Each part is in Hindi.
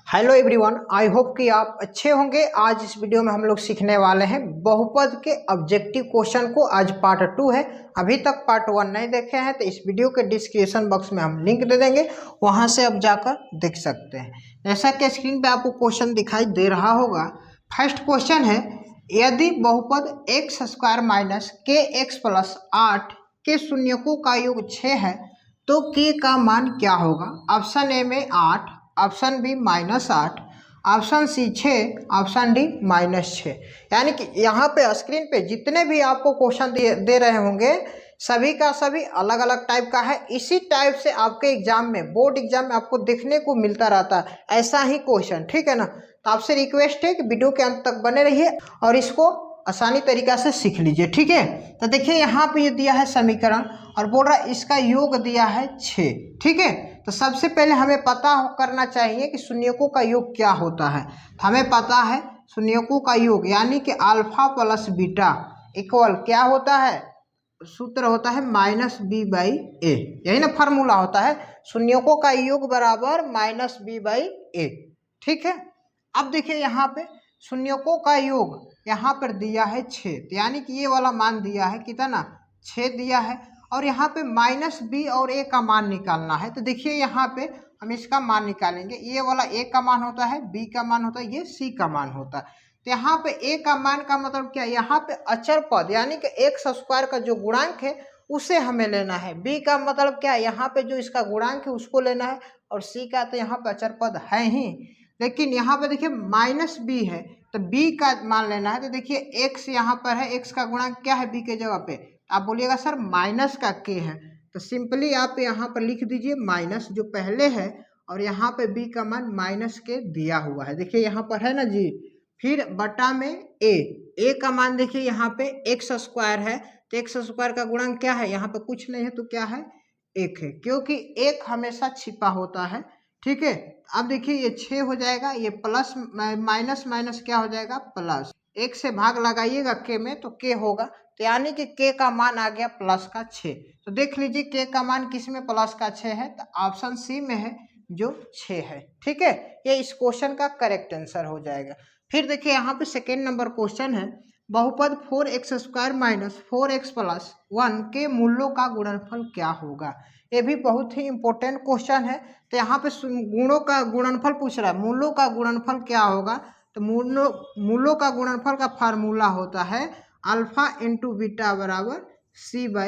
हेलो एवरीवन, आई होप कि आप अच्छे होंगे। आज इस वीडियो में हम लोग सीखने वाले हैं बहुपद के ऑब्जेक्टिव क्वेश्चन को। आज पार्ट 2 है। अभी तक पार्ट 1 नहीं देखे हैं तो इस वीडियो के डिस्क्रिप्शन बॉक्स में हम लिंक दे देंगे, वहां से आप जाकर देख सकते हैं। जैसा कि स्क्रीन पे आपको क्वेश्चन दिखाई दे रहा होगा। फर्स्ट क्वेश्चन है, यदि बहुपद एक्स स्क्वायर माइनस के एक्स प्लस 8 के शून्यकों का योग 6 है तो के का मान क्या होगा। ऑप्शन ए में 8, option B -8, option C 6, option D -6। यानी कि यहाँ पे स्क्रीन पे जितने भी आपको क्वेश्चन दे रहे होंगे सभी का सभी अलग अलग टाइप का है। इसी टाइप से आपके एग्जाम में, बोर्ड एग्जाम में आपको देखने को मिलता रहता है ऐसा ही क्वेश्चन, ठीक है ना। तो आपसे रिक्वेस्ट है कि वीडियो के अंत तक बने रहिए और इसको आसानी तरीका से सीख लीजिए, ठीक है। तो देखिए यहाँ पे ये दिया है समीकरण और बोल रहा है इसका योग दिया है 6, ठीक है। तो सबसे पहले हमें पता करना चाहिए कि शून्यकों का योग क्या होता है। तो हमें पता है शून्यकों का योग यानी कि अल्फा प्लस बीटा इक्वल क्या होता है, सूत्र होता है -b/a। यही ना फार्मूला होता है, शून्यकों का योग बराबर -b/a, ठीक है। अब देखिए यहाँ पे शून्यकों का योग यहाँ पर दिया है 6, यानी कि ये वाला मान दिया है कितना, 6 दिया है। और यहाँ पे -b और a का मान निकालना है। तो देखिए यहाँ पे हम इसका मान निकालेंगे। ये वाला a का मान होता है, b का मान होता है, ये c का मान होता है। तो यहाँ पे a का मान का मतलब क्या है, यहाँ पे अचर पद यानी कि एक्स स्क्वायर का जो गुणांक है उसे हमें लेना है। b का मतलब क्या है, यहाँ पे जो इसका गुणांक है उसको लेना है। और c का तो यहाँ पे अचर पद है ही, लेकिन यहाँ पे देखिए -b है तो b का मान लेना है। तो देखिए x यहाँ पर है, x का गुणांक क्या है b के जगह पे, आप बोलिएगा सर माइनस का k है। तो सिंपली आप यहाँ पर लिख दीजिए माइनस जो पहले है और यहाँ पे b का मान -k दिया हुआ है, देखिए यहाँ पर है ना जी। फिर बटा में a का मान देखिए यहाँ पे एक्स स्क्वायर है तो एक्स स्क्वायर का गुणांक क्या है, यहाँ पे कुछ नहीं है तो क्या है, 1 है, क्योंकि 1 हमेशा छिपा होता है, ठीक है। अब देखिए ये 6 हो जाएगा, ये प्लस माइनस माइनस क्या हो जाएगा प्लस, 1 से भाग लगाइएगा के में तो के होगा। तो यानी कि के का मान आ गया +6। तो देख लीजिए के का मान किस में +6 है, तो ऑप्शन सी में है जो 6 है, ठीक है। ये इस क्वेश्चन का करेक्ट आंसर हो जाएगा। फिर देखिए यहाँ पे सेकेंड नंबर क्वेश्चन है, बहुपद 4x² माइनस 4x प्लस 1 के मूल्यों का गुणनफल क्या होगा। ये भी बहुत ही इंपॉर्टेंट क्वेश्चन है। तो यहाँ पे गुणों का गुणनफल पूछ रहा है, मूलों का गुणनफल क्या होगा। तो मूलों का गुणनफल का फार्मूला होता है अल्फा इंटू बीटा बराबर c/a,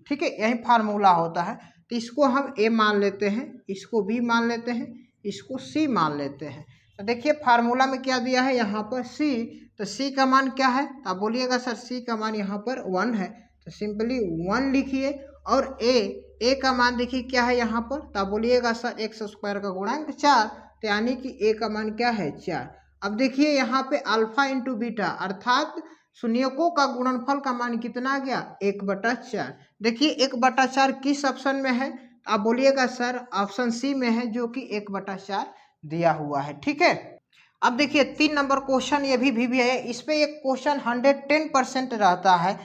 ठीक है, यही फार्मूला होता है। तो इसको हम a मान लेते हैं, इसको b मान लेते हैं, इसको c मान लेते हैं। तो देखिए फार्मूला में क्या दिया है यहाँ पर c, तो c का मान क्या है, तो आप बोलिएगा सर c का मान यहाँ पर 1 है, तो सिंपली 1 लिखिए। और a का मान देखिए क्या है यहाँ पर, तो आप बोलिएगा सर एक्स स्क्वायर का गुणांक 4, तो यानी कि a का मान क्या है 4। अब देखिए यहाँ पे अल्फा इंटू बीटा अर्थात शून्यकों का गुणनफल का मान कितना आ गया, 1/4। देखिए 1/4 किस ऑप्शन में है, आप बोलिएगा सर ऑप्शन सी में है जो कि 1/4 दिया हुआ है, ठीक है। अब देखिए 3 नंबर क्वेश्चन ये भी है, इस पे एक क्वेश्चन 110% रहता है,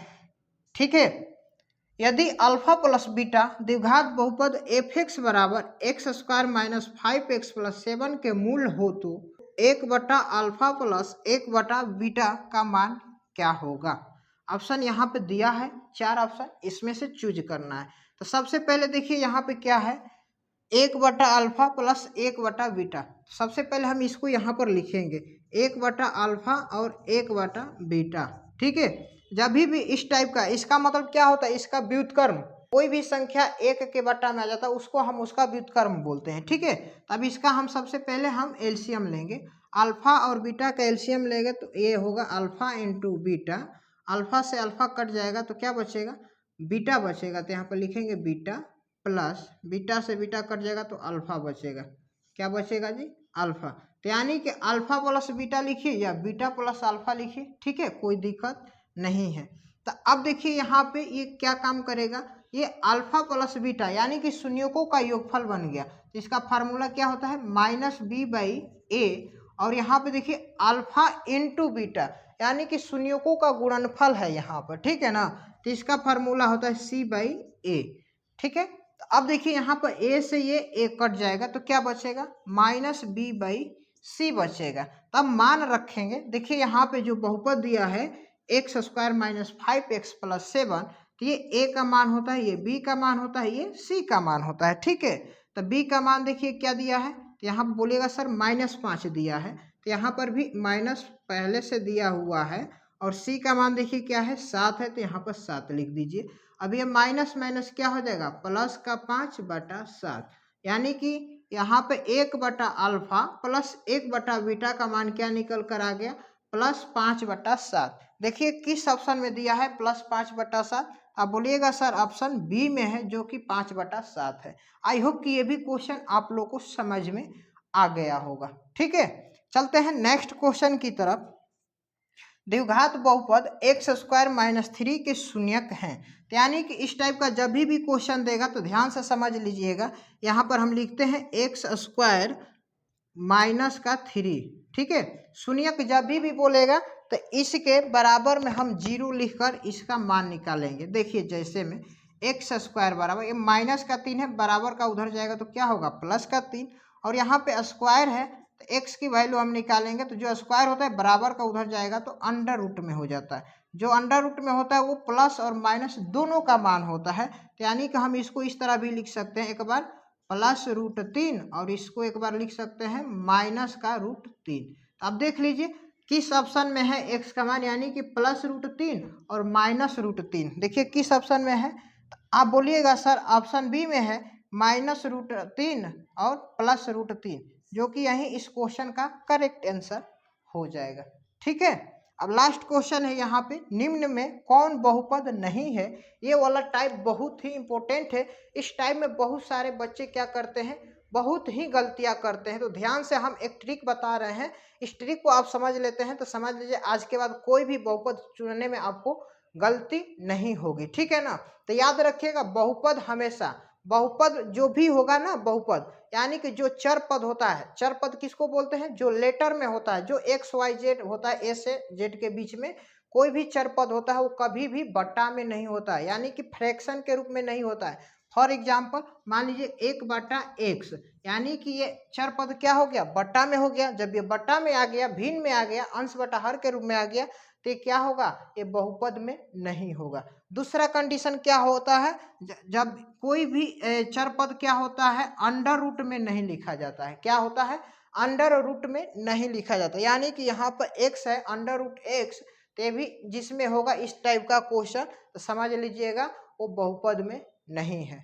ठीक है। यदि अल्फा प्लस बीटा द्विघात बहुपद f(x) बराबर x² माइनस 5x प्लस 7 के मूल हो तो 1/अल्फा प्लस 1/बीटा का मान क्या होगा। ऑप्शन यहाँ पे दिया है 4 ऑप्शन, इसमें से चूज करना है। तो सबसे पहले देखिए यहाँ पे क्या है, 1/अल्फा प्लस 1/बीटा। सबसे पहले हम इसको यहाँ पर लिखेंगे 1/अल्फा और 1/बीटा, ठीक है। जब भी इस टाइप का, इसका मतलब क्या होता है, इसका व्युत्क्रम, कोई भी संख्या 1 के बटा में आ जाता है उसको हम उसका व्युत्क्रम बोलते हैं, ठीक है। तब इसका हम सबसे पहले हम एलसीएम लेंगे, अल्फा और बीटा का एलसीएम लेंगे तो ये होगा अल्फा इंटू बीटा। अल्फा से अल्फा कट जाएगा तो क्या बचेगा, बीटा बचेगा। तो यहाँ पर लिखेंगे बीटा प्लस बीटा से बीटा कट जाएगा तो अल्फा बचेगा, क्या बचेगा जी, अल्फा। तो यानी कि अल्फा प्लस बीटा लिखिए या बीटा प्लस अल्फा लिखिए, ठीक है, कोई दिक्कत नहीं है। तो अब देखिए यहाँ पे ये क्या काम करेगा, ये अल्फा प्लस बीटा यानी कि शून्यकों का योगफल बन गया। तो इसका फार्मूला क्या होता है -b/a। और यहाँ पे देखिए अल्फा इंटू बीटा यानी कि शून्यकों का गुणनफल है यहाँ पर, ठीक है ना। तो इसका फार्मूला होता है c/a, ठीक है। तो अब देखिए यहाँ पर ए से ये ए कट जाएगा तो क्या बचेगा, माइनस बी बाई सी बचेगा। तब मान रखेंगे, देखिए यहाँ पे जो बहुपद दिया है x square minus 5x plus 7, तो ये ए का मान होता है, ये बी का मान होता है, ये सी का मान होता है। ठीक है, तो बी का मान देखिए क्या दिया है, तो यहाँ पर बोलिएगा सर -5 दिया है, तो यहाँ पर भी माइनस पहले से दिया हुआ है। और सी का मान देखिए क्या है, 7 है, तो यहाँ पर 7 लिख दीजिए। अब ये माइनस माइनस क्या हो जाएगा, प्लस का 5/7, यानी कि यहाँ पे 1 अल्फा प्लस 1 बीटा का मान क्या निकल कर आ गया, +5/7। देखिए किस ऑप्शन में दिया है +5/7, आप बोलिएगा सर ऑप्शन बी में है जो कि 5/7 है। आई होप कि ये भी क्वेश्चन आप लोग को समझ में आ गया होगा। ठीक है, चलते हैं नेक्स्ट क्वेश्चन की तरफ। द्विघात बहुपद एक्स स्क्वायर माइनस 3 के शून्यक हैं, यानी कि इस टाइप का जब भी क्वेश्चन देगा तो ध्यान से समझ लीजिएगा। यहाँ पर हम लिखते हैं एक्स स्क्वायर माइनस का 3, ठीक है। शून्यक जब भी बोलेगा तो इसके बराबर में हम 0 लिखकर इसका मान निकालेंगे। देखिए जैसे में एक्स स्क्वायर बराबर, ये माइनस का 3 है, बराबर का उधर जाएगा तो क्या होगा, प्लस का 3, और यहाँ पे स्क्वायर है तो एक्स की वैल्यू हम निकालेंगे तो जो स्क्वायर होता है बराबर का उधर जाएगा तो अंडर रूट में हो जाता है। जो अंडर रूट में होता है वो प्लस और माइनस दोनों का मान होता है, तो यानी कि हम इसको इस तरह भी लिख सकते हैं, एक बार +√3 और इसको एक बार लिख सकते हैं -√3। अब देख लीजिए किस ऑप्शन में है एक्स का मान, यानी कि +√3 और -√3। देखिए किस ऑप्शन में है, तो आप बोलिएगा सर ऑप्शन बी में है -√3 और +√3, जो कि यही इस क्वेश्चन का करेक्ट आंसर हो जाएगा। ठीक है, अब लास्ट क्वेश्चन है यहाँ पे, निम्न में कौन बहुपद नहीं है। ये वाला टाइप बहुत ही इंपॉर्टेंट है। इस टाइप में बहुत सारे बच्चे क्या करते हैं, बहुत ही गलतियां करते हैं। तो ध्यान से हम एक ट्रिक बता रहे हैं, इस ट्रिक को आप समझ लेते हैं तो समझ लीजिए आज के बाद कोई भी बहुपद चुनने में आपको गलती नहीं होगी। ठीक है ना, तो याद रखिएगा बहुपद हमेशा, बहुपद जो भी होगा ना, बहुपद यानी कि जो चर पद होता है, चर पद किसको बोलते हैं, जो लेटर में होता है, जो XYZ होता है, ए से जेड के बीच में कोई भी चर पद होता है वो कभी भी बट्टा में नहीं होता है, यानी कि फ्रैक्शन के रूप में नहीं होता है। फॉर एग्जाम्पल मान लीजिए 1/x, यानी कि ये चर पद क्या हो गया, बट्टा में हो गया। जब ये बट्टा में आ गया, भिन्न में आ गया, अंश बटा हर के रूप में आ गया, तो ये क्या होगा, ये बहुपद में नहीं होगा। दूसरा कंडीशन क्या होता है, जब कोई भी चर पद क्या होता है, अंडर रूट में नहीं लिखा जाता है। क्या होता है, अंडर रूट में नहीं लिखा जाता, यानी कि यहाँ पर x है, √x, तो भी जिसमें होगा इस टाइप का क्वेश्चन तो समझ लीजिएगा वो बहुपद में नहीं है।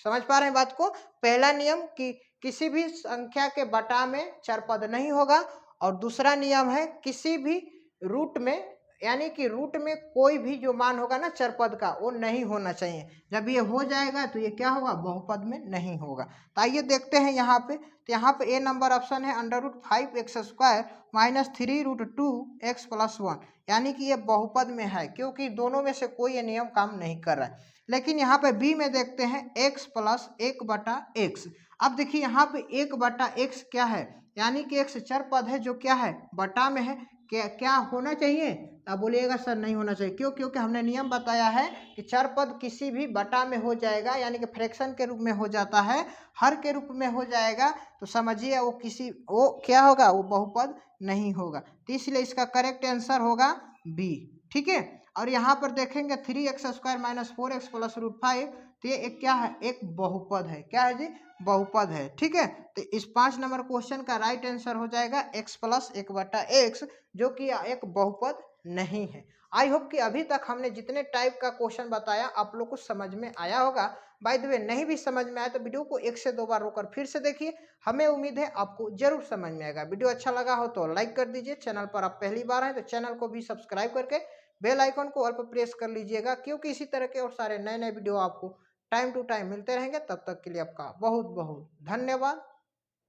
समझ पा रहे हैं बात को। पहला नियम कि किसी भी संख्या के बटा में चर पद नहीं होगा, और दूसरा नियम है किसी भी रूट में, यानी कि रूट में कोई भी जो मान होगा ना चर पद का वो नहीं होना चाहिए। जब ये हो जाएगा तो ये क्या होगा, बहुपद में नहीं होगा। तो आइए देखते हैं यहाँ पे, तो यहाँ पे ए नंबर ऑप्शन है √5x² माइनस 3√2x + 1, यानी कि ये बहुपद में है, क्योंकि दोनों में से कोई ये नियम काम नहीं कर रहा है। लेकिन यहाँ पे बी में देखते हैं x + 1/x। अब देखिए यहाँ पे 1/x क्या है, यानी कि x चर पद है जो क्या है, बटा में है। क्या होना चाहिए, आप बोलिएगा सर नहीं होना चाहिए। क्यों, क्योंकि हमने नियम बताया है कि चर पद किसी भी बटा में हो जाएगा, यानी कि फ्रैक्शन के रूप में हो जाता है, हर के रूप में हो जाएगा, तो समझिए वो क्या होगा, वो बहुपद नहीं होगा। तो इसलिए इसका करेक्ट आंसर होगा बी। ठीक है, और यहाँ पर देखेंगे 3x² - 4x + √5, तो ये एक क्या है, एक बहुपद है। क्या है जी, बहुपद है। ठीक है, तो इस 5 नंबर क्वेश्चन का राइट आंसर हो जाएगा x + 1/x, जो कि एक बहुपद नहीं है। आई होप कि अभी तक हमने जितने टाइप का क्वेश्चन बताया आप लोग को समझ में आया होगा। बाय द वे नहीं भी समझ में आया तो वीडियो को 1 से 2 बार रोकर फिर से देखिए, हमें उम्मीद है आपको जरूर समझ में आएगा। वीडियो अच्छा लगा हो तो लाइक कर दीजिए, चैनल पर आप पहली बार हैं तो चैनल को भी सब्सक्राइब करके बेल आइकन को ऑल पर प्रेस कर लीजिएगा, क्योंकि इसी तरह के और सारे नए नए वीडियो आपको टाइम टू टाइम मिलते रहेंगे। तब तक के लिए आपका बहुत बहुत धन्यवाद।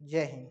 जय हिंद।